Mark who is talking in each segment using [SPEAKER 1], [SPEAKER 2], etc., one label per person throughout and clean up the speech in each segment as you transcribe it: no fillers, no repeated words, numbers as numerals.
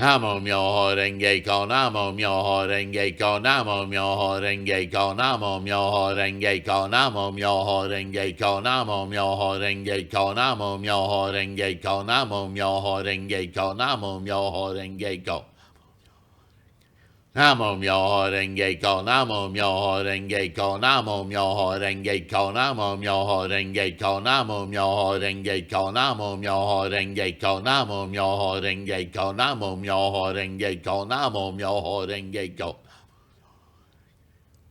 [SPEAKER 1] Namo myoho renge kyo, namo myoho renge kyo, namo myoho renge kyo, namo myoho renge kyo, namo myoho renge kyo, namo myoho renge kyo, namo myoho renge kyo, namo myoho renge kyo, namo myoho renge kyo. Namo myoho renge kyo, namo myoho renge kyo, namo myoho renge kyo, namo myoho renge kyo, namo myoho renge kyo, namo myoho renge kyo, namo myoho renge kyo, namo myoho renge kyo, namo myoho renge kyo.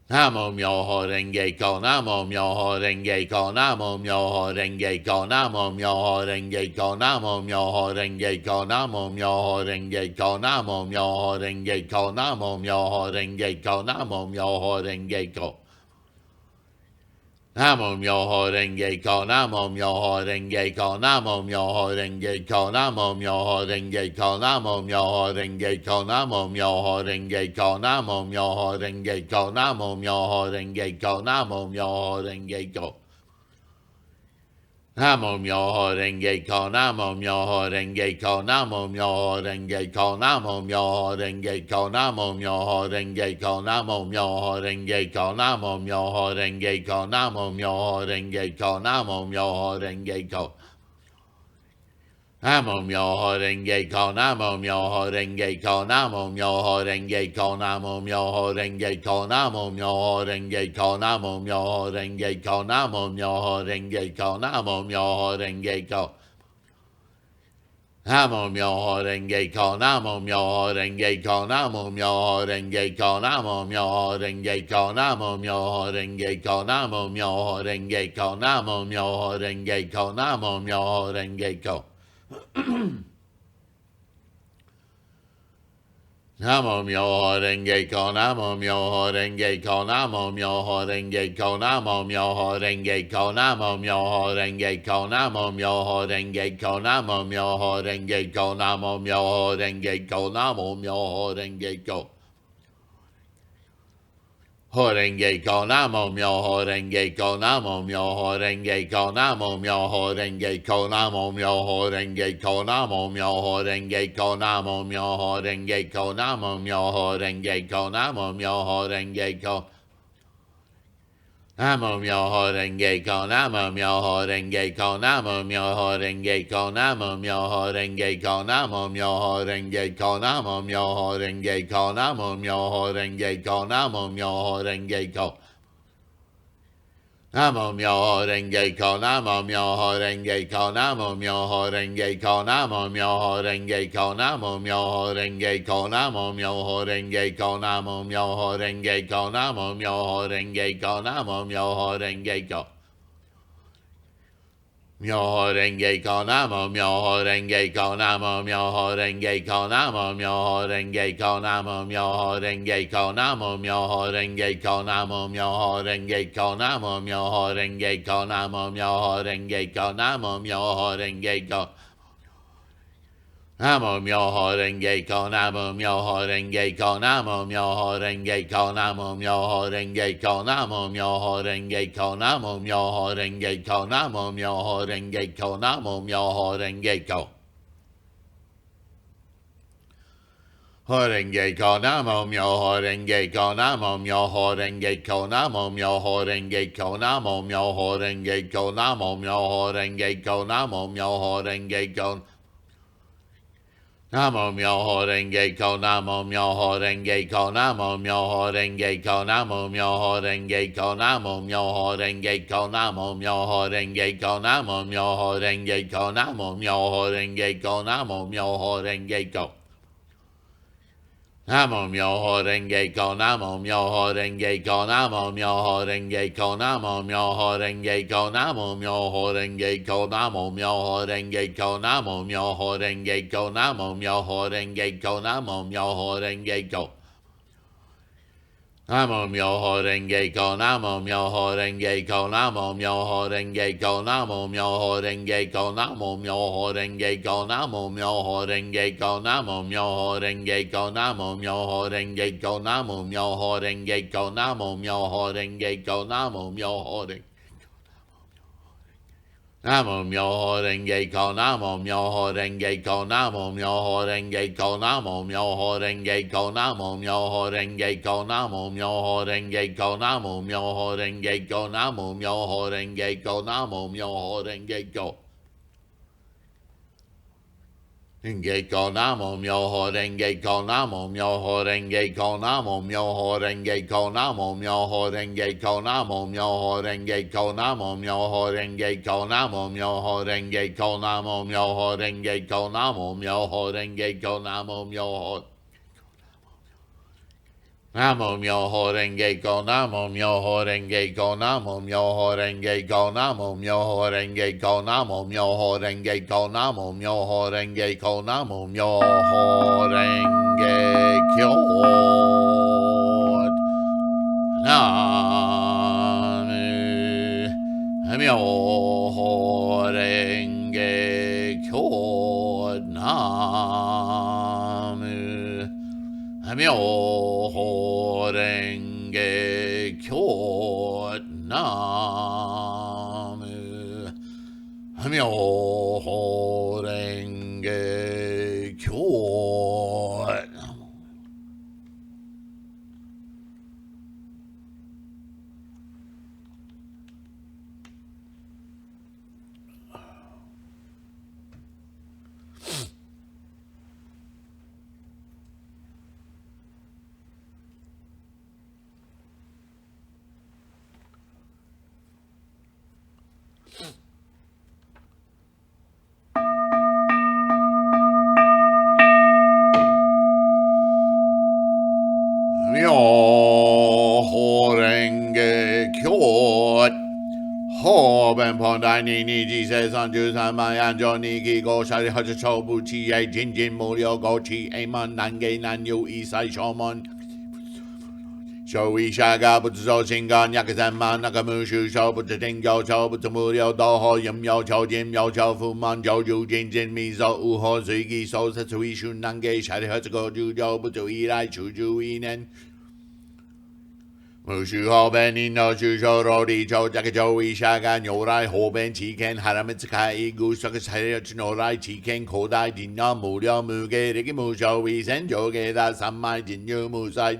[SPEAKER 1] Namo myoho renge kyo, namo myoho renge kyo, namo myoho renge kyo, namo myoho renge kyo, namo myoho renge kyo, namo myoho renge kyo, namo myoho renge kyo, namo myoho renge kyo, namo myoho renge kyo. Namo myoho renge kyo, namo myoho renge kyo, namo myoho renge kyo, namo myoho renge kyo, namo myoho renge kyo, namo myoho renge kyo, namo myoho renge kyo, namo myoho renge kyo, namo myoho renge kyo. Namo myoho renge kyo, namo myoho renge kyo, namo myoho renge kyo, namo myoho renge kyo, namo myoho renge kyo, namo myoho renge kyo, namo myoho renge kyo, namo myoho renge kyo, namo myoho renge kyo. Namo myoho renge kyo, namo myoho renge kyo, namo myoho renge kyo, namo myoho renge kyo, namo myoho renge kyo, namo myoho renge kyo, namo myoho renge kyo, namo myoho renge kyo. Namo myoho renge kyo, namo myoho renge kyo, namo myoho renge kyo, namo myoho renge kyo, namo myoho renge kyo, namo myoho renge kyo, namo myoho renge kyo, namo myoho renge kyo. Namo myoho renge kyo, namo myoho renge kyo, namo myoho renge kyo, namo myoho renge kyo, namo myoho renge kyo, namo myoho renge kyo, namo myoho renge kyo, namo myoho renge kyo, namo myoho renge kyo. Horenge kyo, namo myoho renge kyo, namo myoho renge kyo, namo myoho renge kyo, namo myoho renge kyo, namo myoho renge kyo, namo myoho renge kyo, namo myoho renge kyo, namo myoho renge kyo. Namo myoho renge kyo, namo myoho renge kyo, namo myoho renge kyo, namo myoho renge kyo, namo myoho renge kyo, namo myoho renge kyo, namo myoho renge kyo, namo myoho renge kyo. Namo myoho renge kyo, namo myoho renge kyo, namo myoho renge kyo, namo myoho renge kyo, namo myoho renge kyo, namo myoho renge kyo, namo myoho renge kyo, namo myoho renge kyo, namo myoho renge kyo. Myoho renge kyo, namo myoho renge kyo, namo myoho renge kyo, namo myoho renge kyo, namo myoho renge kyo, namo myoho renge kyo, namo myoho renge kyo, namo myoho renge kyo, namo myoho renge kyo, namo myoho renge kyo. Namo myoho renge kyo, namo myoho renge kyo, namo myoho renge kyo, namo myoho renge kyo, namo myoho renge kyo, namo myoho renge kyo, namo myoho renge kyo, namo myoho renge kyo. Horenge kyo, namo myoho renge kyo, namo myoho renge kyo, namo myoho renge kyo, namo myoho renge kyo, namo myoho renge kyo, namo myoho renge kyo. Namo myoho renge kyo, namo myoho renge kyo, namo myoho renge kyo, namo myoho renge kyo, namo myoho renge kyo, namo myoho renge kyo, namo myoho renge kyo, namo myoho renge kyo, namo myoho renge kyo. Namo myoho renge kyo, namo myoho renge kyo, namo myoho renge kyo, namo myoho renge kyo, namo myoho renge kyo, namo myoho renge kyo, namo myoho renge kyo, namo myoho renge kyo, namo myoho renge kyo. Namo myoho renge kyo, namo myoho renge kyo, namo myoho renge kyo, namo myoho renge kyo, namo myoho renge kyo, namo myoho renge kyo, namo myoho renge kyo, namo myoho renge kyo, namo myoho renge kyo, namo myoho renge kyo, namo myoho renge Namo myoho renge kyo, namo myoho renge kyo, namo myoho renge kyo, namo myoho renge kyo, namo myoho renge kyo, namo myoho renge kyo, namo myoho renge kyo, namo myoho renge kyo, namo myoho renge kyo. Renge kyo namo myoho renge kyo namo myoho renge kyo namo myoho renge kyo namo myoho renge kyo namo myoho renge kyo namo myoho renge kyo namo myoho renge kyo namo myoho renge kyo namo myoho renge kyo namo myoho Namo myoho renge kyo namo myoho renge kyo namo myoho renge kyo namo myoho renge kyo namo myoho renge kyo namo myoho renge kyo namo myoho renge kyo namo myoho renge kyo Myoho renge kyo nam Myoho renge kyo nam Myoho renge kyo Ho ben pondai ni ni ji se san ju san ma yan jo ni ki go shari ha cho bu chi ai jin jin mo ryo go chi ai man nan ge nan yu i sai shomon Shou yi sha ga bu zhou xing gan yak zan man na mu shu shou bu ting yo chou bu mu liu do ho yim yo chou jin yo chou fu man jiu ju jin jin mi zo u ho zui gi so se cui shu nan ge shari ha go ju jo bu zu yi lai chu ju yi nen Mu shu ho ben ni no shu shou ro di chou jak chou yi sha ga niu rai ho ben chi ken haram zi kai yi gu shou ge shai ri no rai chi ken ko dai din na mu liu mu ge ri gi mu shou yi sen jo ge da san mai jin yu mu sai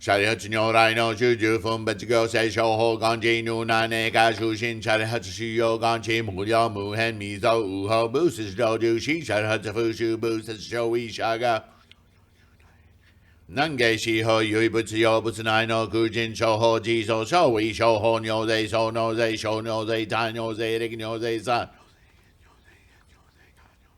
[SPEAKER 1] Shari hachi nyo rai no shu ju fun bet go say shou ho gan ji nu na ne ga shu shin shari hachi shu yo gan chi mu liao mu hen mi zo u ho bu si zhou ju shi shari hachi fu shu bu si shou yi sha ga Nan ge shi ho yui bu zi yo bu zi nai no ku jin shou ho ji so shou yi shou ho nyo zai shou no zai shou nyo zai tai nyo zai rik nyo zai san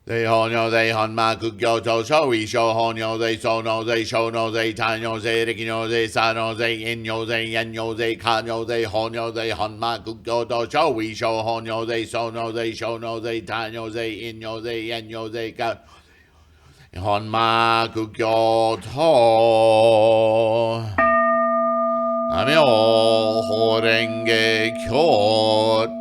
[SPEAKER 1] They ho no they hon ma ku gyo to shou yi shou ho no they so no they shou no they tai no they rik no they sa no they in no they yen no they ka no they ho no they hon ma ku gyo to shou yi shou ho no they so no they shou no they tai no they in no they yen no they ka hon ma ku gyo to Myoho renge kyo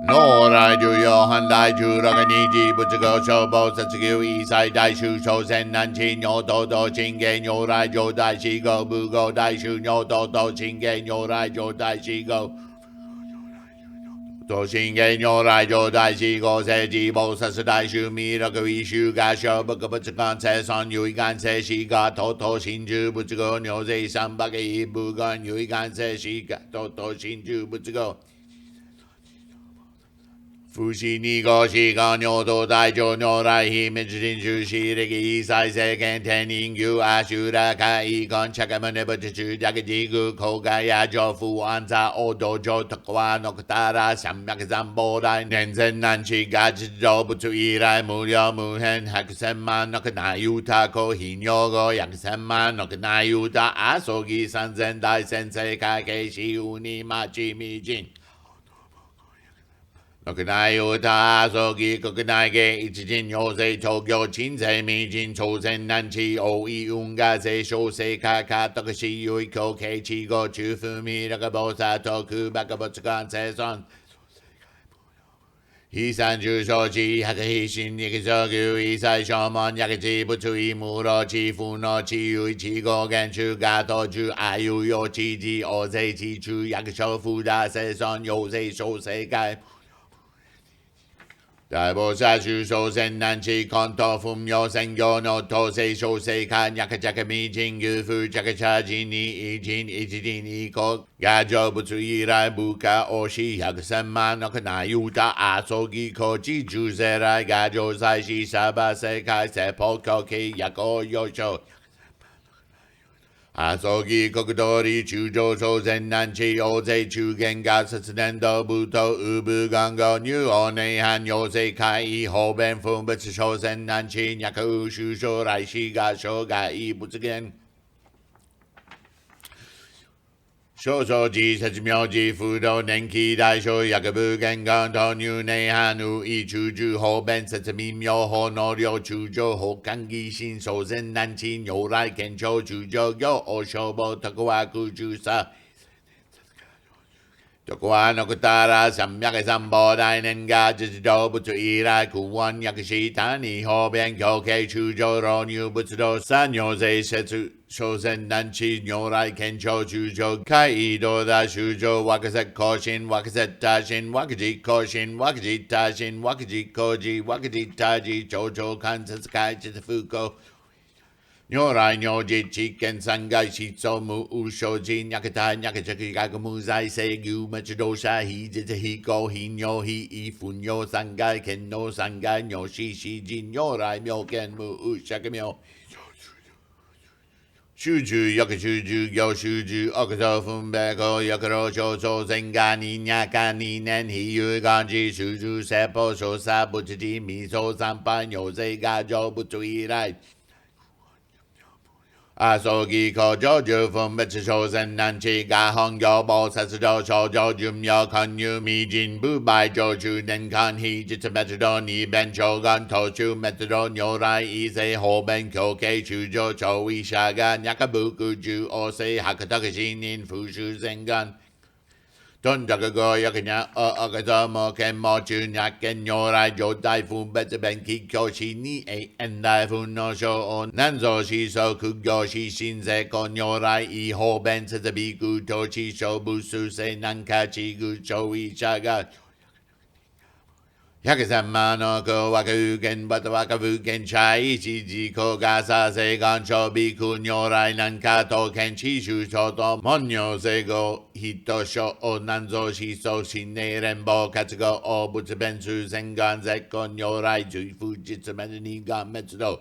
[SPEAKER 1] No rai ju yo han dai ju raga ni ji bu zhi go shou bo sa zhi gu yi sai dai shu shou sen nan chi nyo do do ching ge nyo rai jo dai shi go bu go dai shu nyo do do ching ge nyo rai jo dai shi go Do ching ge nyo rai jo dai shi go se ji bo sa sa dai shu mi raga yi shu ga shou bu ga bu zhi gan se san yu yi gan se shi ga to to xin ju bu zhi go nyo zai san ba ge yi bu gan yu yi gan se shi ga to to xin ju bu zhi go Fushi ni go shi ga nyo do dai jo nyo rai hi min jin ju shi ri gi sai se ken ten yin yu a shu ra ka i gon chaka ma ne ba chu ja ge ji gu ko ga ya jo fu an za o do jo ta kwa no ta ra sam yak zam bo dai nen zen nan chi ga ji jo bu tu i rai mu yo mu hen ha ke sen man no ka na yu ta ko hi nyo go yak sen man no ka na yu ta a so gi san zen dai sen se ka ke shi u ni ma chi mi jin Nokanai uta sogi kokanai ge ichijin yose tokyo chinsei mi jin chosen nanchi o I unga se shose kaka tokashi yui koke chigo chufumi rakabosa toku bakabotsukan se son Hisanju shoji hakahishin yikisogu isai shomon yakichi butsu imuro chi funo chi yui chi go genshu gato ju ayu yo chi ji oze chi chu yakisho fuda se son yose shose kai 大菩薩諸所善男子根頭風妙善行の統制小生かにゃかちゃかみちんぐふちゃかちゃじにいちんいちじにこが成仏以来部下おし百千万のかなゆたあそぎこち十世来が成祭しさば世界世法教系やこよしょあそぎ国通り中上小善男子大勢中元が節年度部とうぶ願語入王内藩要請会方便分別小善男子脈う首相来死が生涯仏言少々寺説明寺不動年期大小薬部玄関投入内藩有意中住方便説明妙法能量中上法官義心小善男子如来健長中上行お消防特和空中さ特和のくたら三百三宝大年が実動物以来苦音薬師谷方便教系中上老入仏道三尿税説小善男子如来健長中上海移動だ修上若set更新若set多心若実更新若実多心若実更新若実多事長々関節解実不幸如来如実知見三界思想無有所知脈体脈着学無在世牛滅動者非実非公非如非異不如三界見能三界如是世人如来妙見無有釈妙集中欲集中行集中悪道分別後欲老少少善が二若干二年非有願知集中説法所作仏寺未曾参拝如世が成仏以来阿蘇義口上十分別小善男子が本業菩薩道少女順妙混入未人不敗上中年間非実滅道二弁長願途中滅道如来異世法弁教系中上超意者が脈部空中王世白徳新人復讐善願頓着語欲にゃおおかぞも剣も中脈剣如来上大分別弁吉教師に永遠大分の小南蔵思想苦行師新世公如来異法弁設備空統治小部数世南下地具超意者が百千万の子若有見バタ若有見茶一時子がさせ願書ビク如来南下東見地主長と門尿聖語人書南蔵思想新年連邦活語大仏弁数千願絶根如来随不実滅二願滅道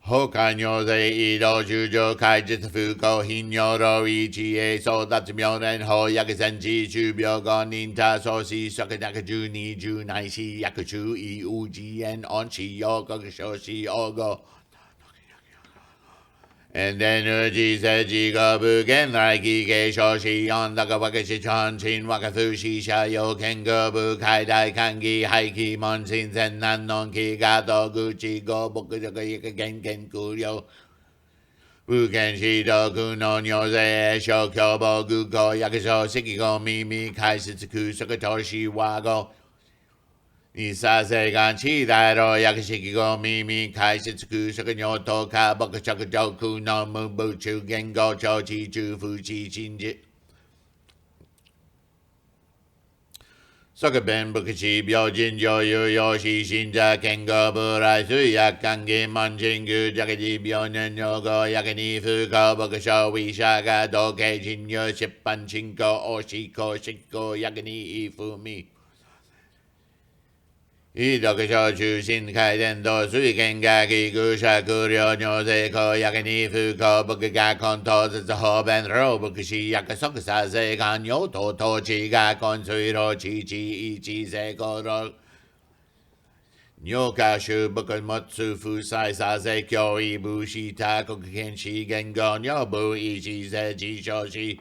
[SPEAKER 1] 他如世移動中上開実不幸貧尿老一へ相達妙年法約千地中病後人他創始作約十二十内視約中異無自縁恩師要国小師王語En den utgise jiga bugen raiki ge shoshi on daga wakashi chonchin wakafushi shayo kengo bukai dai kangi haiki monsin zen nan non ki gato guchi go boku joga yika genken kuryo bugen shido kuno nyose sho kyobo guko yakusho shikigo mimi kaisutsuku sokotoshi wagoにさせがんちだろやくしきご耳解説くしょくにょとかぼくしょくじょくの無部中言語超地中風地信じそくべんぶくし病人上有用し信者健語部来水薬関係門人具じゃけじ病年尿後やけに不幸ぼくしょういしゃが同系人入出版進行おしこ執行やけにいふみ一読書中心開伝道水見学空釈量尿税公約に不幸僕が根頭絶法弁老牧師約束させ願用と統治が根水老地地一成功老尿化種僕持つ負債させ教義武士他国権資言語尿部一世自称し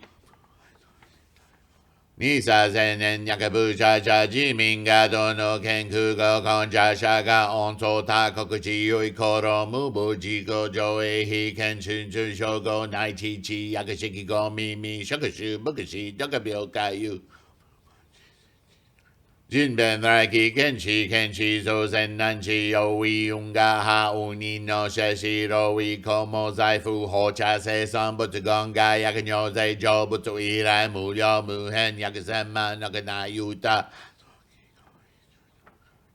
[SPEAKER 1] 二三千年薬部茶々自民がどの県空語根茶者が温存他国地よい頃無部自己上映非県春春称号内地地薬式語耳職種牧師毒病回遊人弁来期県知祖先南地有為運が下無人の社士老為公も財富放茶生産物言が薬尿税成仏以来無料無変約千万のかなゆうた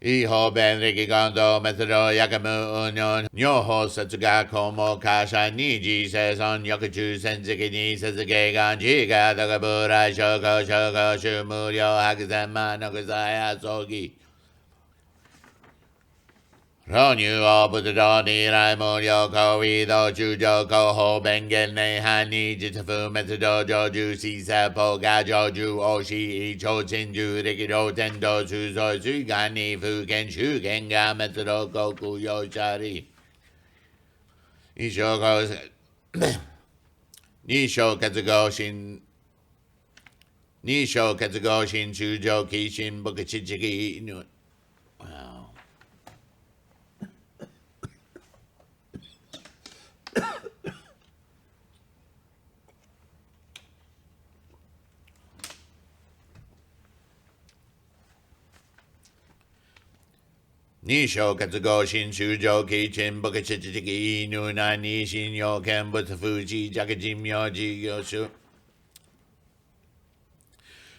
[SPEAKER 1] Iho ben riki gondo metodo yakamu unyon nyoho setsuga komo kasha niji seson yokuchu sensiki ni setsuke ganji ga dogabura shoko shoko shumuryo hakuzenma nokusaya sogi Ronyu o buddha ni raimon yoko ido chujo koho bengen ne hani jitafu metodo joju si seppo ga joju oshi icho chinju rikido tendo suzo sugani fuken shugen ga metodo koku yoshari Ishoko Nisho ketsugo shin Nisho ketsugo shin chujo kishin bukachichiki inu Wow Nisho katsugo shin shujo kichin bukachichiki inu na nishin yo ken butafuji jakajim yo ji yoshu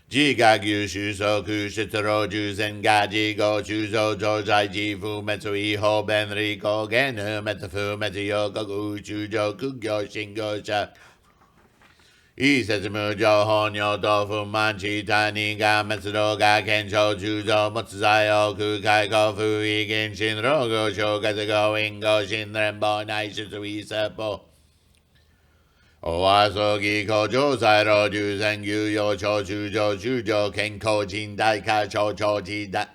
[SPEAKER 1] Jigagyu shusoku shitaro juzen gaji go chuzo jojai jifu metsu iho benri ko genu metafu metu yokoku chujo kugyo shingo sha Isetsumu Johon Yotofu Manchi Tani Ga Metsudo Ga Kensho Chujo Mutsuzayo Kukai Kofu Igen Shinrogo Shokatsugo Ingo Shinrenbo Naishitsu Seppo Owasogi Kojo Sairo Juzengyu Yocho Chujo Chujo Kenko Jindai Ka Chocho Jida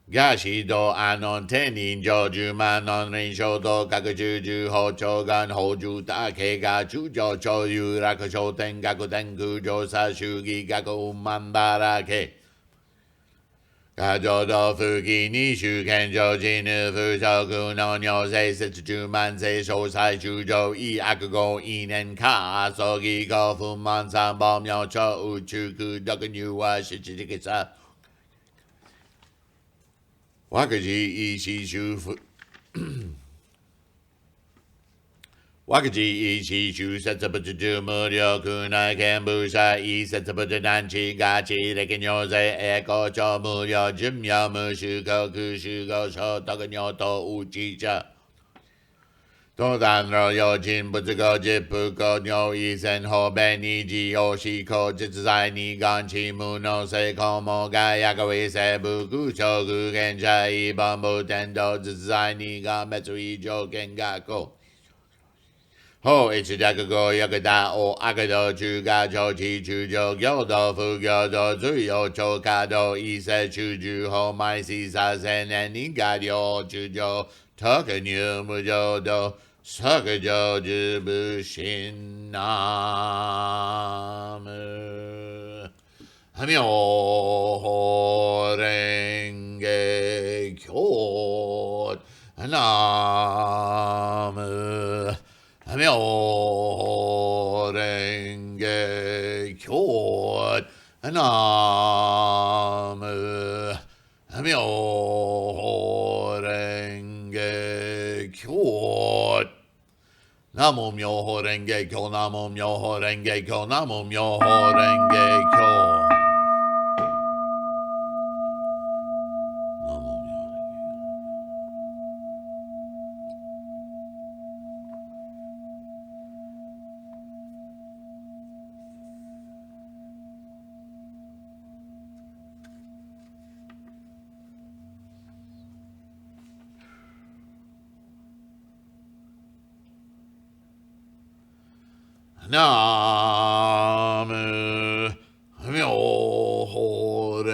[SPEAKER 1] Gashi do anon tenin joju manon rinsho do kakujuju hocho gan hoju take ga chujo choyu rakusho ten gaku tenku josa shugi gaku umandara ke Gajo do fuki nishu kenjo jinu fusoku non yose setsuju manse shosai chujo I akugo inen ka sogi go fuman sanbom yocho uchuku dokunyu wa shichikisa Wakaji Ishishu Wakaji Ishishu Setsubutu Muryo Kunai Kembusha I Setsubutu Nanchi Gachi Rekinyoze Eko Cho Muryo Jimyo Mushuko Kushugo Shotokunyoto Uchicha Todanro Yojin Butsugo Jippuko Nyo Isen Hoben Iji Yoshiko Jitsuzai Ni Ganchi Muno Seikomo Gayakawe Sebu Kushoku Genshai Bambu Tendo Jitsuzai Ni Gametsu Ijo Gengako Ho Ichidakugo Yakuda O Akado Chuga Chochi Chujo Gyodo Fugyodo Tsuyo Chokado Ise Chuju Ho Maisi Sasen and Nigadyo Chujo Tokanyu Mujodo Sakajo Jibushin Namu Hamyo Renge Kyot Namu Hamyo Renge Kyot Namu Hamyo Renge Kyot Namo Myoho Renge Kyo Namo Myoho Renge Kyo Namo Myoho Renge Kyo Namu Myoho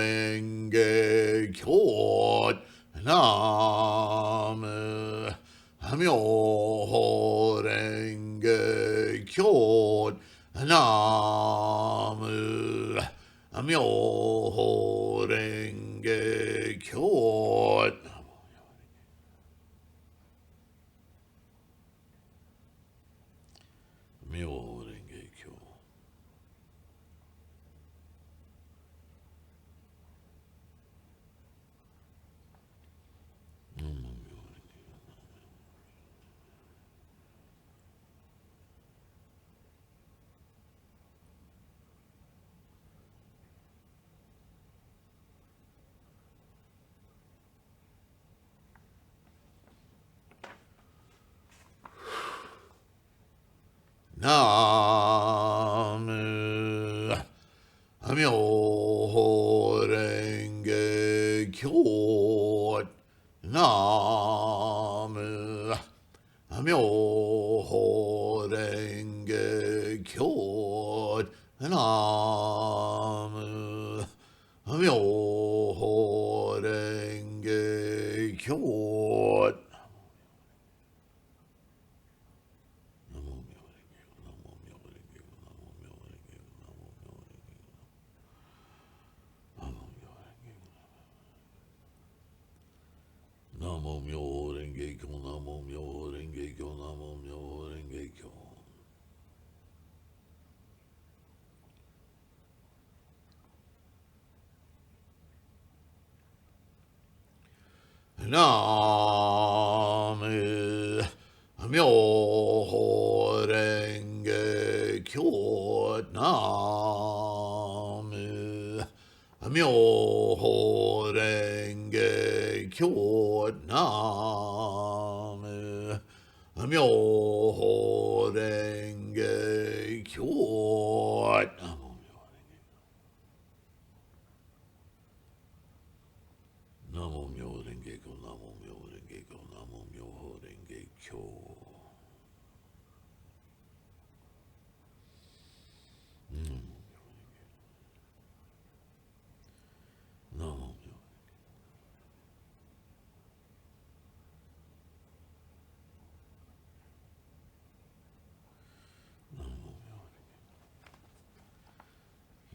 [SPEAKER 1] Renge Kyo Namu Myoho Renge Kyo Namu Myoho Renge Kyo Myoho Renge Kyo Namu Myoho Renge Kyo. Namu Myoho Renge Kyo. Namu Myoho Renge Kyo. Namo Myoho Renge Kyo, Namo Myoho Renge Kyo, Namo Myoho Renge Kyo. Namo Myoho Renge Kyo, Namo Myoho Renge Kyo, Namo Myoho Renge Kyo. Namo Myoho Renge Kyo, Namo Myoho Renge Kyo, Namo Myoho Renge Kyo. Namo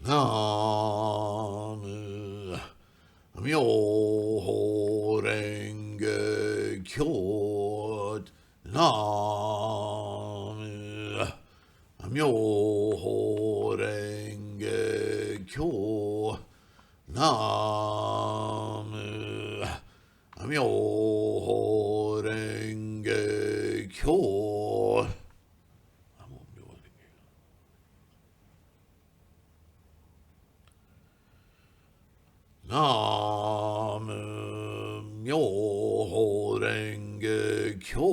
[SPEAKER 1] Namu Myoho Renge Kyo. Namu Myoho Renge Kyo. Namu Myoho Renge Kyo. Namu Myoho Renge Kyo. Namu Myoho Renge Kyo.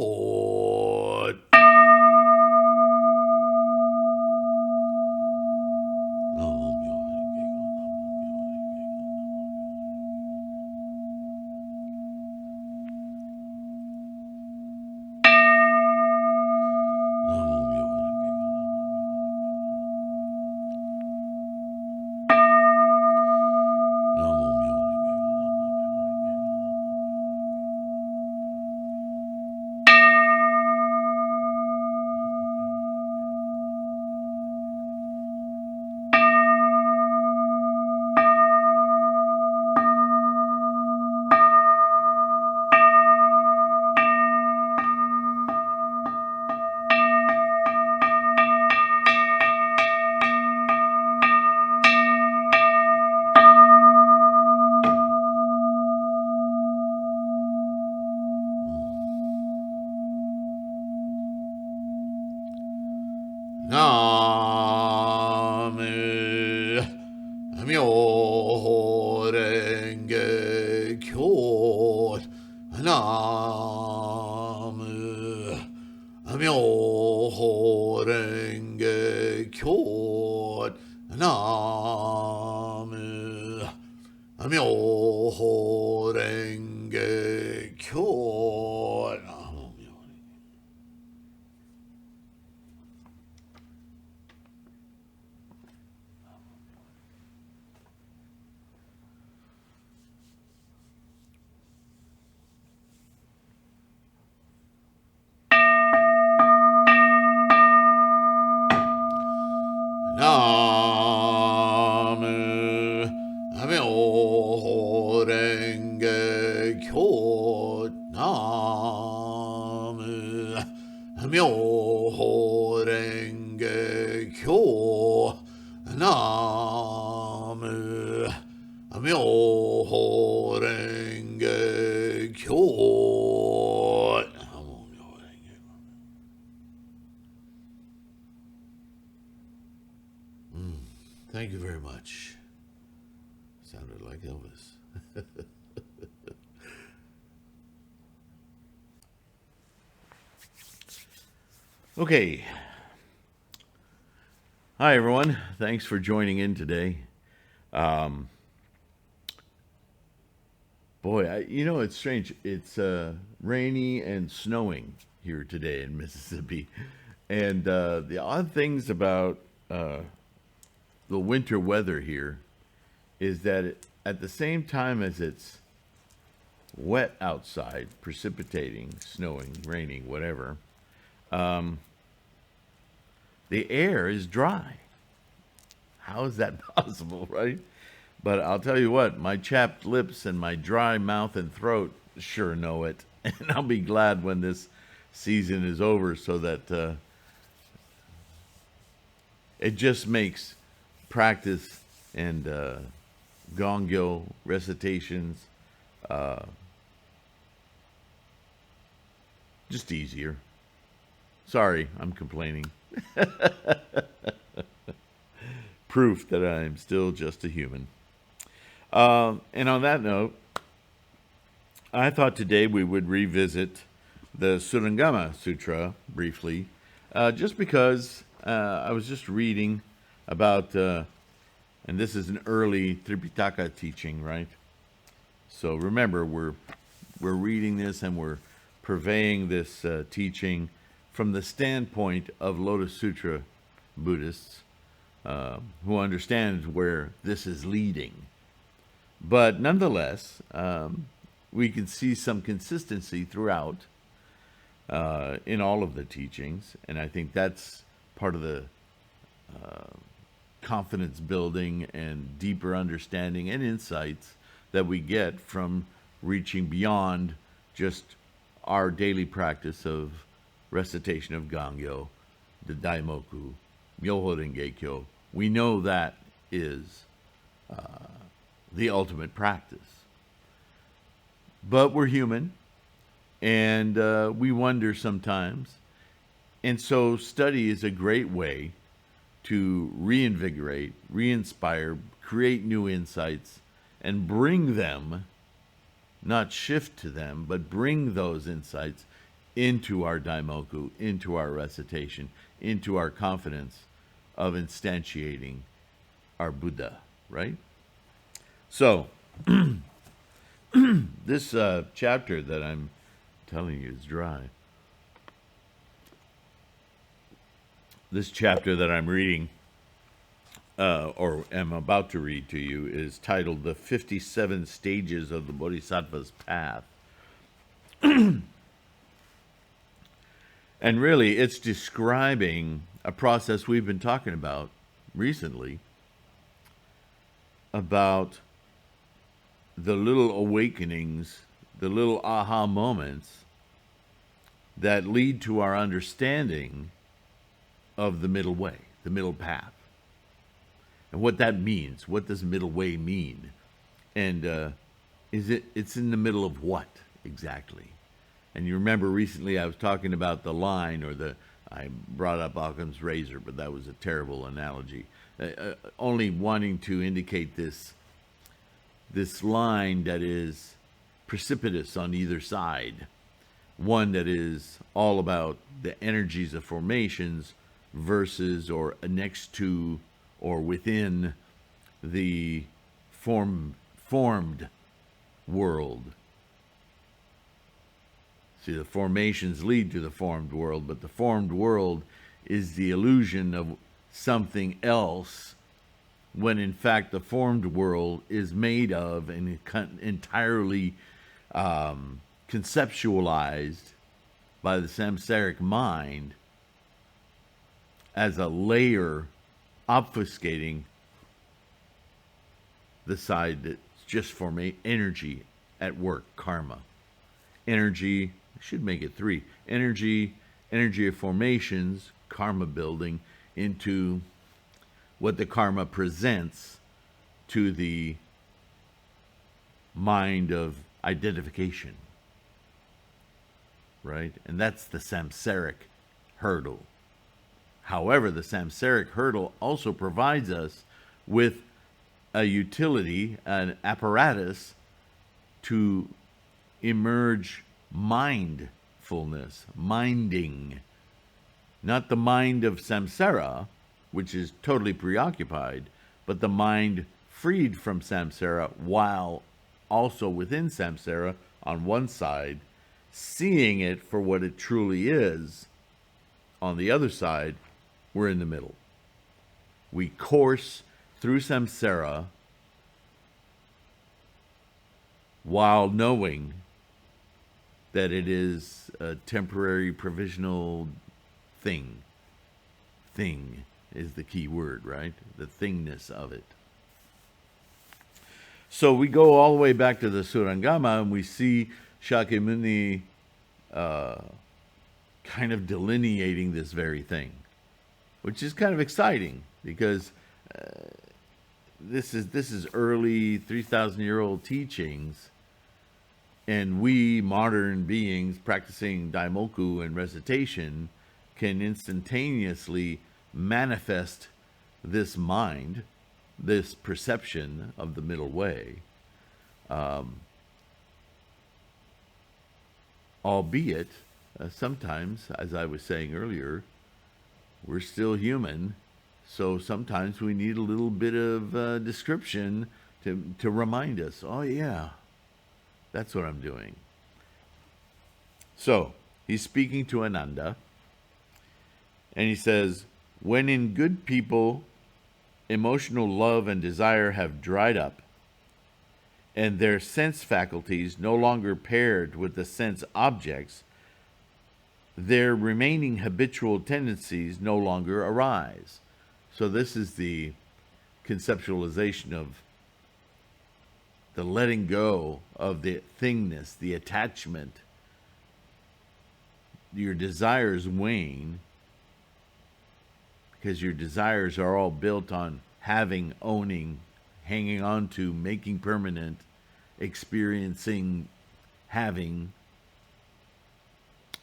[SPEAKER 1] Namu Myoho Renge Kyo. Namu Myoho Renge Kyo. Namu Myoho Renge Kyo. Namu Myoho Renge Kyo. Namu Myoho Renge Kyo. Thank you very much. Sounded like Elvis. Okay. Hi, everyone. Thanks for joining in today. Um, it's strange. It's rainy and snowing here today in Mississippi. And the odd things about the winter weather here is that at the same time as it's wet outside, precipitating, snowing, raining, whatever, um, the air is dry. How is that possible, right? But I'll tell you what, my chapped lips and my dry mouth and throat sure know it. And I'll be glad when this season is over so that it just makes practice and Gongyo recitations just easier. Sorry, I'm complaining. Proof that I'm still just a human. And on that note, I thought today we would revisit the Surangama Sutra briefly, just because I was just reading about, and this is an early Tripitaka teaching, right? So remember, we're reading this and we're purveying this teaching from the standpoint of Lotus Sutra Buddhists who understand where this is leading. But nonetheless, we can see some consistency throughout in all of the teachings, and I think that's part of the confidence building and deeper understanding and insights that we get from reaching beyond just our daily practice of recitation of Gongyo, the Daimoku, Myoho Renge Kyo. We know that is the ultimate practice. But we're human, and we wonder sometimes. And so study is a great way to reinvigorate, re-inspire, create new insights, and bring them, not shift to them, but bring those insights into our Daimoku, into our recitation, into our confidence of instantiating our Buddha, right? So, this chapter that I'm telling you is dry. This chapter that I'm reading, or am about to read to you, is titled The 57 Stages of the Bodhisattva's Path. And really, it's describing a process we've been talking about recently, about the little awakenings, the little aha moments that lead to our understanding of the middle way, the middle path. And what that means. What does middle way mean? And it's in the middle of what exactly? And you remember recently I was talking about the line, I brought up Occam's razor, but that was a terrible analogy. Only wanting to indicate this line that is precipitous on either side. One that is all about the energies of formations versus or next to or within the formed world. See, the formations lead to the formed world, but the formed world is the illusion of something else, when in fact the formed world is made of and entirely conceptualized by the samsaric mind as a layer obfuscating the side that's just for energy at work, karma. Energy, I should make it 3. Energy of formations, karma building, into what the karma presents to the mind of identification, right? And that's the samsaric hurdle. However, the samsaric hurdle also provides us with a utility, an apparatus to emerge mindfulness, minding. Not the mind of samsara,
[SPEAKER 2] which is totally preoccupied, but the mind freed from samsara while also within samsara on one side, seeing it for what it truly is. On the other side, we're in the middle. We course through samsara while knowing that it is a temporary, provisional thing. Thing is the key word, right? The thingness of it. So we go all the way back to the Surangama, and we see Shakyamuni kind of delineating this very thing, which is kind of exciting because this is early 3,000-year-old teachings, and we modern beings practicing daimoku and recitation can instantaneously manifest this mind, this perception of the middle way, albeit sometimes, as I was saying earlier, we're still human, so sometimes we need a little bit of description to remind us, oh yeah, that's what I'm doing. So he's speaking to Ananda, and he says, when in good people emotional love and desire have dried up, and their sense faculties no longer paired with the sense objects, their remaining habitual tendencies no longer arise. So this is the conceptualization of the letting go of the thingness, the attachment. Your desires wane because your desires are all built on having, owning, hanging on to, making permanent, experiencing, having,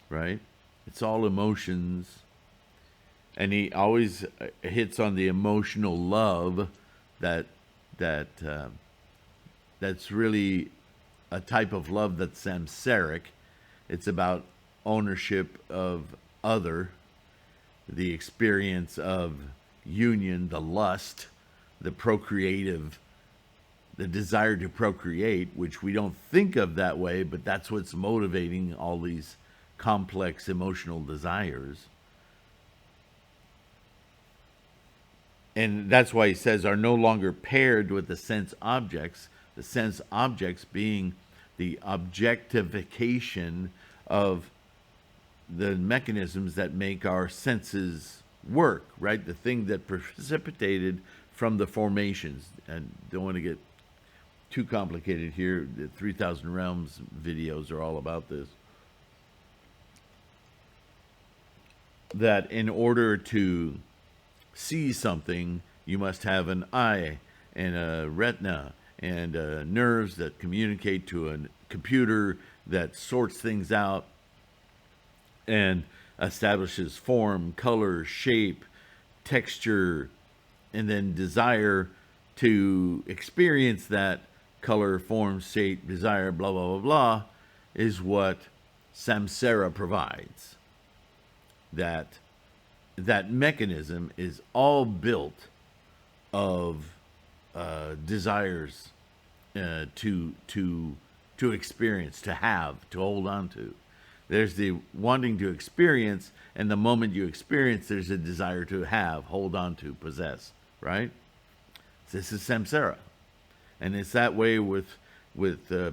[SPEAKER 2] right? It's all emotions. And he always hits on the emotional love that's really a type of love that's samsaric. It's about ownership of other, the experience of union, the lust, the procreative, the desire to procreate, which we don't think of that way, but that's what's motivating all these complex emotional desires. And that's why he says are no longer paired with the sense objects being the objectification of the mechanisms that make our senses work, right? The thing that precipitated from the formations. And don't want to get too complicated here. The 3,000 Realms videos are all about this. That in order to see something, you must have an eye and a retina and nerves that communicate to a computer that sorts things out and establishes form, color, shape, texture, and then desire to experience that color, form, shape, desire, blah, blah, blah, blah, is what samsara provides. That mechanism is all built of desires to experience, to have, to hold on to. There's the wanting to experience, and the moment you experience, there's a desire to have, hold on to, possess, right? This is samsara. And it's that way with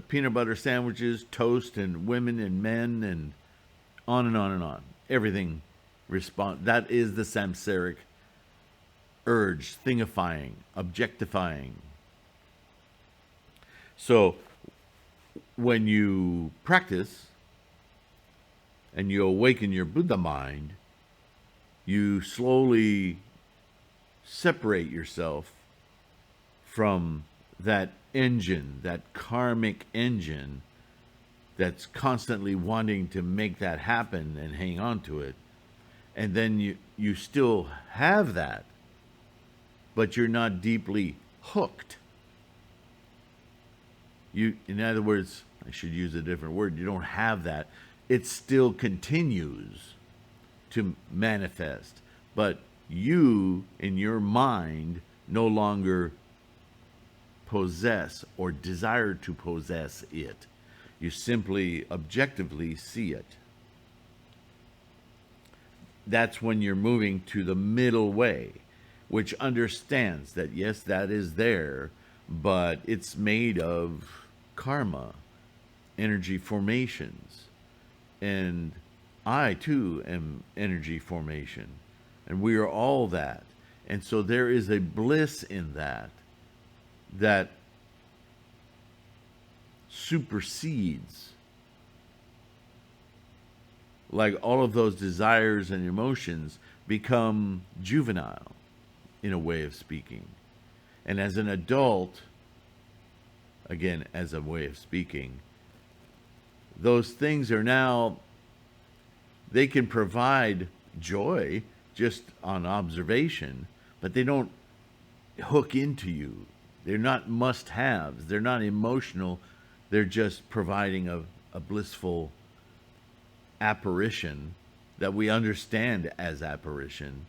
[SPEAKER 2] peanut butter sandwiches, toast, and women and men, and on and on and on. Everything that is the samsaric urge, thingifying, objectifying. So when you practice and you awaken your Buddha mind, you slowly separate yourself from that engine, that karmic engine that's constantly wanting to make that happen and hang on to it. And then you still have that, but you're not deeply hooked. In other words, I should use a different word. You don't have that. It still continues to manifest, but you in your mind no longer possess or desire to possess it. You simply objectively see it. That's when you're moving to the middle way, which understands that yes, that is there, but it's made of karma, energy formations. And I too am energy formation. And we are all that. And so there is a bliss in that that supersedes, like all of those desires and emotions become juvenile, in a way of speaking. And as an adult, again, as a way of speaking, those things are now, they can provide joy just on observation, but they don't hook into you. They're not must-haves. They're not emotional. They're just providing a blissful apparition that we understand as apparition,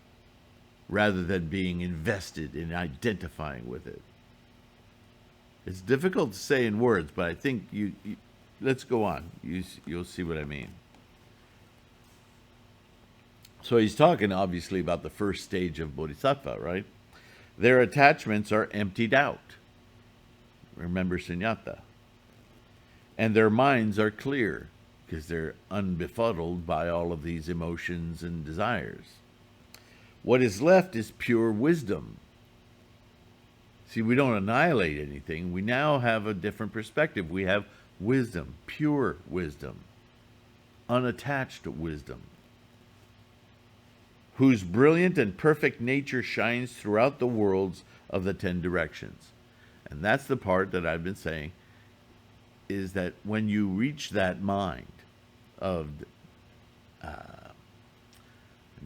[SPEAKER 2] rather than being invested in identifying with it. It's difficult to say in words, but I think you let's go on. You'll see what I mean. So he's talking obviously about the first stage of Bodhisattva, right? Their attachments are emptied out. Remember sunyata. And their minds are clear because they're unbefuddled by all of these emotions and desires. What is left is pure wisdom. See, we don't annihilate anything. We now have a different perspective. We have wisdom, pure wisdom, unattached wisdom, whose brilliant and perfect nature shines throughout the worlds of the 10 directions. And that's the part that I've been saying, is that when you reach that mind of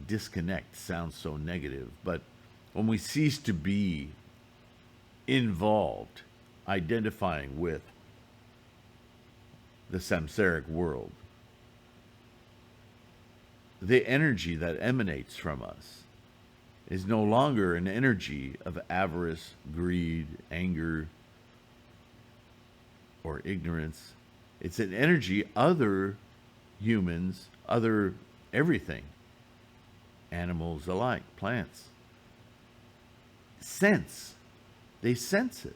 [SPEAKER 2] disconnect, sounds so negative, but when we cease to be involved, identifying with the samsaric world, the energy that emanates from us is no longer an energy of avarice, greed, anger, or ignorance. It's an energy other humans, other everything, animals alike, plants, sense. They sense it.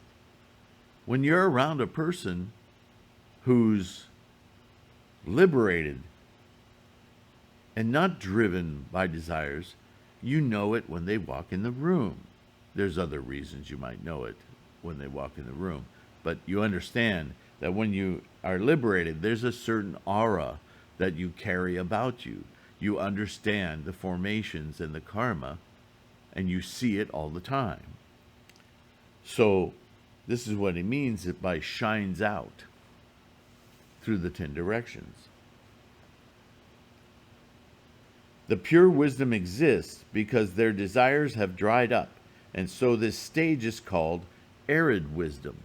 [SPEAKER 2] When you're around a person who's liberated and not driven by desires, you know it when they walk in the room. There's other reasons you might know it when they walk in the room, but you understand that when you are liberated, there's a certain aura that you carry about you. You understand the formations and the karma, and you see it all the time. So this is what he means by shines out through the 10 directions. The pure wisdom exists because their desires have dried up, and so this stage is called arid wisdom.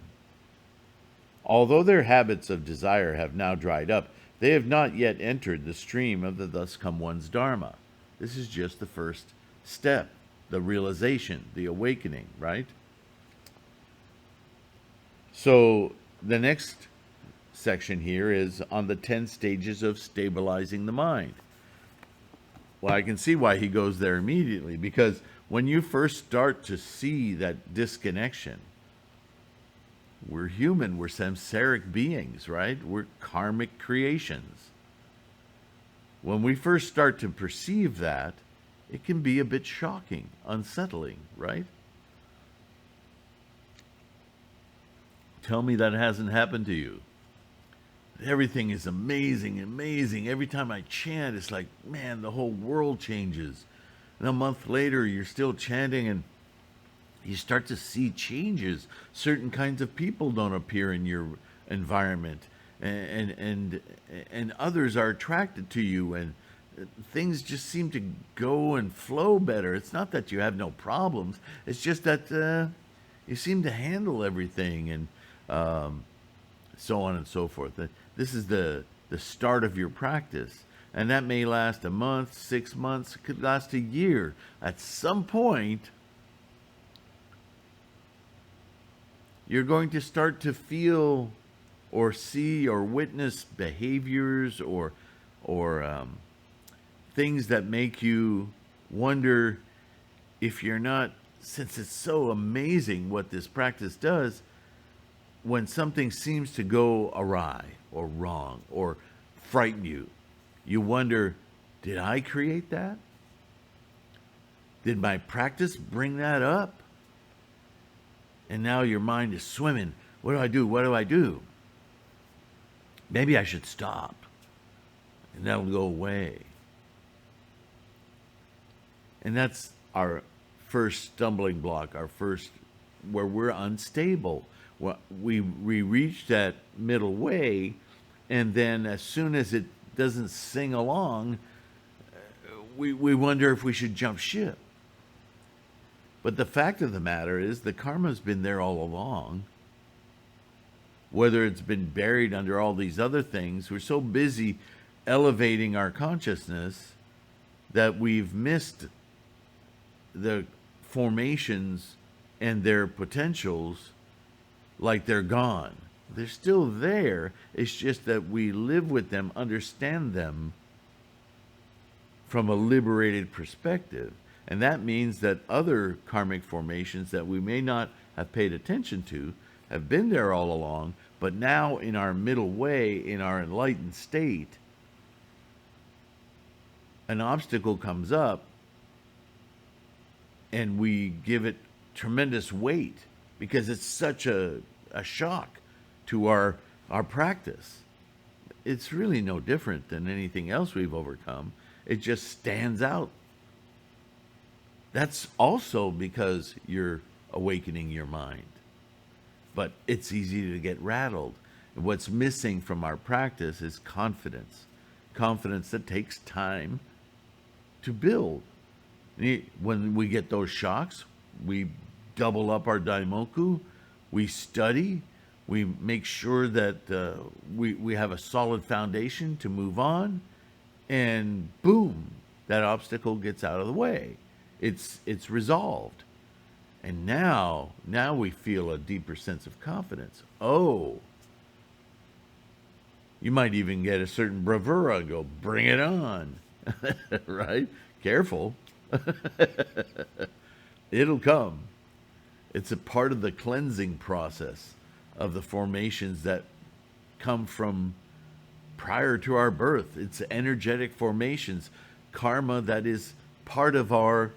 [SPEAKER 2] Although their habits of desire have now dried up, they have not yet entered the stream of the thus come one's dharma. This is just the first step, the realization, the awakening, right? So the next section here is on the 10 stages of stabilizing the mind. Well, I can see why he goes there immediately, because when you first start to see that disconnection, we're human, we're samsaric beings, right? We're karmic creations. When we first start to perceive that, it can be a bit shocking, unsettling, right? Tell me that hasn't happened to you. Everything is amazing, amazing. Every time I chant, it's like, man, the whole world changes. And a month later, you're still chanting, and you start to see changes. Certain kinds of people don't appear in your environment, and others are attracted to you, and things just seem to go and flow better. It's not that you have no problems. It's just that you seem to handle everything, and so on and so forth. This is the start of your practice. And that may last a month, 6 months, it could last a year. At some point, you're going to start to feel or see or witness behaviors or things that make you wonder if you're not, since it's so amazing what this practice does, when something seems to go awry or wrong or frighten you, you wonder, did I create that? Did my practice bring that up? And now your mind is swimming. What do I do? What do I do? Maybe I should stop. And that'll go away. And that's our first stumbling block, our first, where we're unstable. We reach that middle way, and then as soon as it doesn't sing along, we wonder if we should jump ship. But the fact of the matter is the karma's been there all along. Whether it's been buried under all these other things, we're so busy elevating our consciousness that we've missed the formations and their potentials, like they're gone. They're still there. It's just that we live with them, understand them from a liberated perspective. And that means that other karmic formations that we may not have paid attention to have been there all along, but now in our middle way, in our enlightened state, an obstacle comes up and we give it tremendous weight because it's such a shock to our practice. It's really no different than anything else we've overcome. It just stands out. That's also because you're awakening your mind. But it's easy to get rattled. And what's missing from our practice is confidence. Confidence that takes time to build. When we get those shocks, we double up our daimoku, we study, we make sure that we have a solid foundation to move on, and boom, that obstacle gets out of the way. It's resolved. And now we feel a deeper sense of confidence. Oh, you might even get a certain bravura and go, bring it on, right? Careful. It'll come. It's a part of the cleansing process of the formations that come from prior to our birth. It's energetic formations, karma that is part of our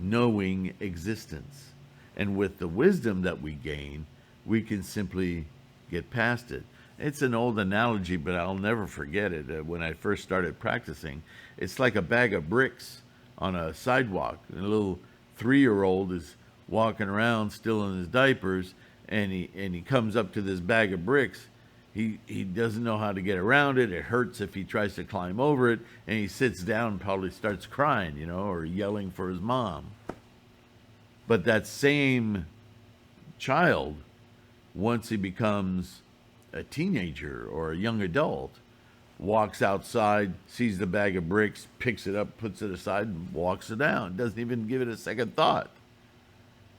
[SPEAKER 2] knowing existence. And with the wisdom that we gain, we can simply get past it. It's an old analogy, but I'll never forget it. When I first started practicing, it's like a bag of bricks on a sidewalk. And a little 3-year-old is walking around still in his diapers, and he comes up to this bag of bricks. He doesn't know how to get around it. It hurts if he tries to climb over it, and he sits down and probably starts crying, or yelling for his mom. But that same child, once he becomes a teenager or a young adult, walks outside, sees the bag of bricks, picks it up, puts it aside, and walks it down. Doesn't even give it a second thought.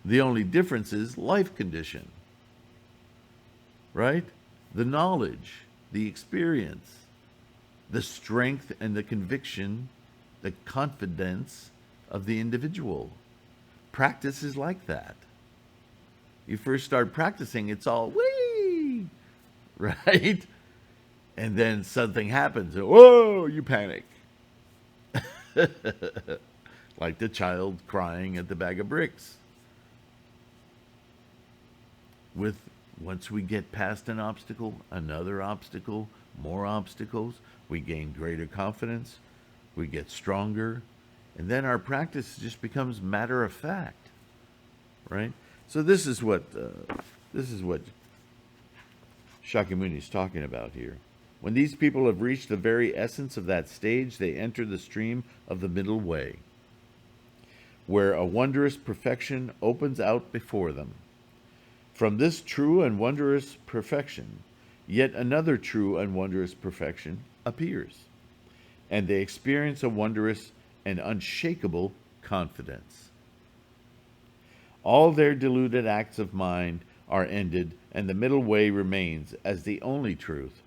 [SPEAKER 2] The only difference is life condition, right? The knowledge, the experience, the strength and the conviction, the confidence of the individual. Practice is like that. You first start practicing, it's all whee, right? And then something happens, and whoa, you panic. Like the child crying at the bag of bricks. Once we get past an obstacle, another obstacle, more obstacles, we gain greater confidence, we get stronger, and then our practice just becomes matter of fact, right? So this is what Shakyamuni is talking about here. When these people have reached the very essence of that stage, they enter the stream of the middle way, where a wondrous perfection opens out before them. From this true and wondrous perfection, yet another true and wondrous perfection appears. and they experience a wondrous and unshakable confidence. All their deluded acts of mind are ended, and the middle way remains as the only truth.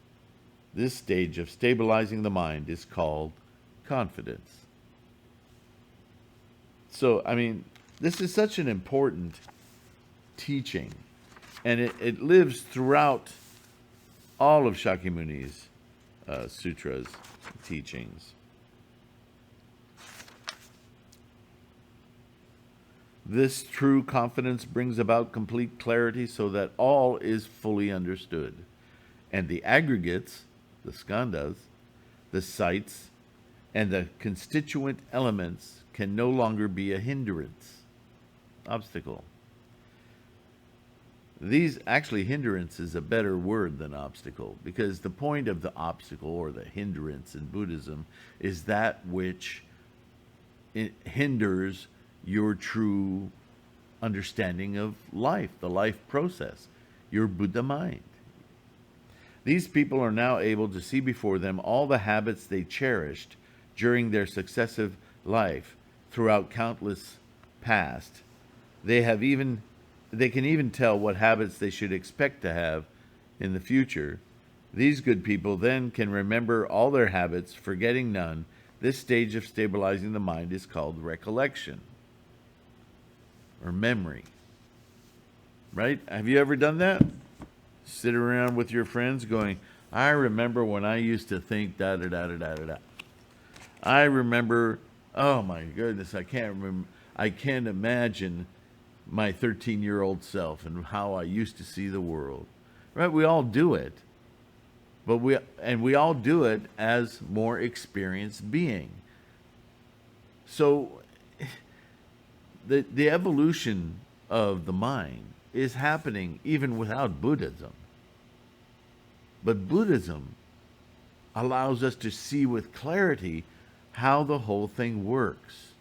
[SPEAKER 2] This stage of stabilizing the mind is called confidence. So, I mean, this is such an important teaching, and it lives throughout all of Shakyamuni's sutras, teachings. This true confidence brings about complete clarity so that all is fully understood. And the aggregates, the skandhas, the sights, and the constituent elements can no longer be a hindrance, obstacle. Hindrance is a better word than obstacle, because the point of the obstacle or the hindrance in Buddhism is that which hinders your true understanding of life, the life process, your Buddha mind. These people are now able to see before them all the habits they cherished during their successive life throughout countless past. They can even tell what habits they should expect to have in the future. These good people then can remember all their habits, forgetting none. This stage of stabilizing the mind is called recollection or memory. Right? Have you ever done that? Sit around with your friends going, I remember when I used to think da da da da da da da. I remember, oh my goodness, I can't imagine my 13-year-old self and how I used to see the world. Right? We all do it. But we all do it as more experienced being. So the evolution of the mind is happening even without Buddhism. But Buddhism allows us to see with clarity how the whole thing works.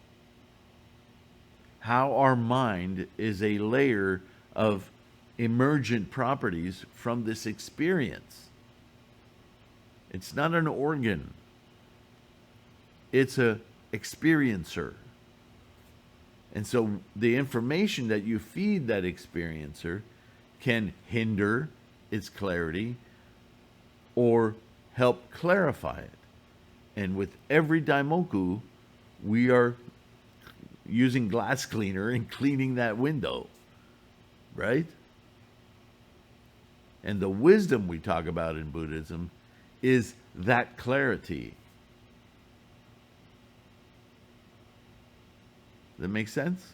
[SPEAKER 2] How our mind is a layer of emergent properties from this experience. It's not an organ. It's a experiencer. And so the information that you feed that experiencer can hinder its clarity or help clarify it. And with every daimoku, we are using glass cleaner and cleaning that window, right? And the wisdom we talk about in Buddhism is that clarity. Does that make sense?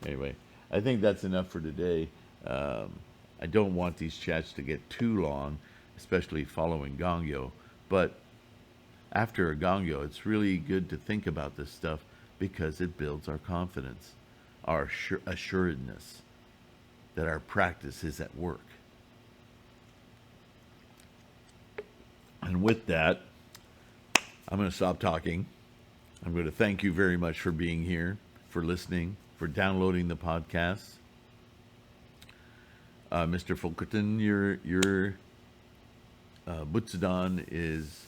[SPEAKER 2] Anyway, I think that's enough for today. I don't want these chats to get too long, especially following Gongyo. But after a Gongyo, it's really good to think about this stuff because it builds our confidence, our assuredness that our practice is at work. And with that, I'm going to stop talking. I'm going to thank you very much for being here, for listening, for downloading the podcast. Mr. Fulkerton, your Butsudan is,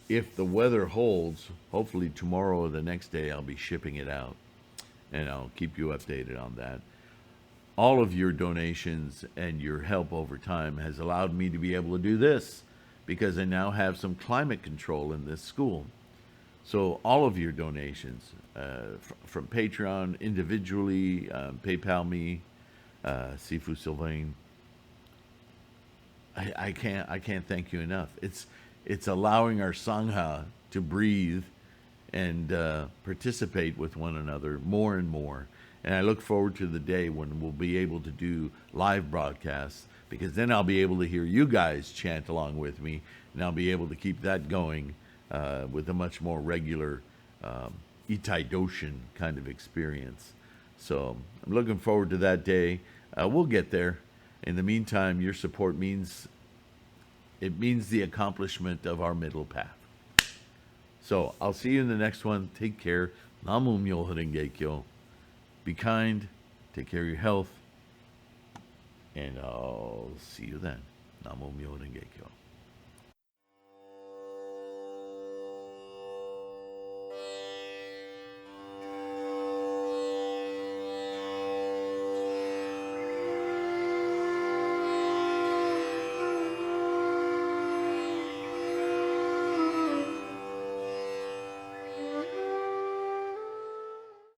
[SPEAKER 2] if the weather holds, hopefully tomorrow or the next day I'll be shipping it out. And I'll keep you updated on that. All of your donations and your help over time has allowed me to be able to do this, because I now have some climate control in this school. So all of your donations, from Patreon, individually, PayPal me, Sifu Sylvain, I can't thank you enough. It's allowing our Sangha to breathe and participate with one another more and more. And I look forward to the day when we'll be able to do live broadcasts, because then I'll be able to hear you guys chant along with me, and I'll be able to keep that going with a much more regular Itai Doshin kind of experience. So I'm looking forward to that day. We'll get there. In the meantime, your support means the accomplishment of our middle path. So I'll see you in the next one. Take care. Namu Myoho Renge Kyo. Be kind. Take care of your health. And I'll see you then. Namu Myoho Renge Kyo.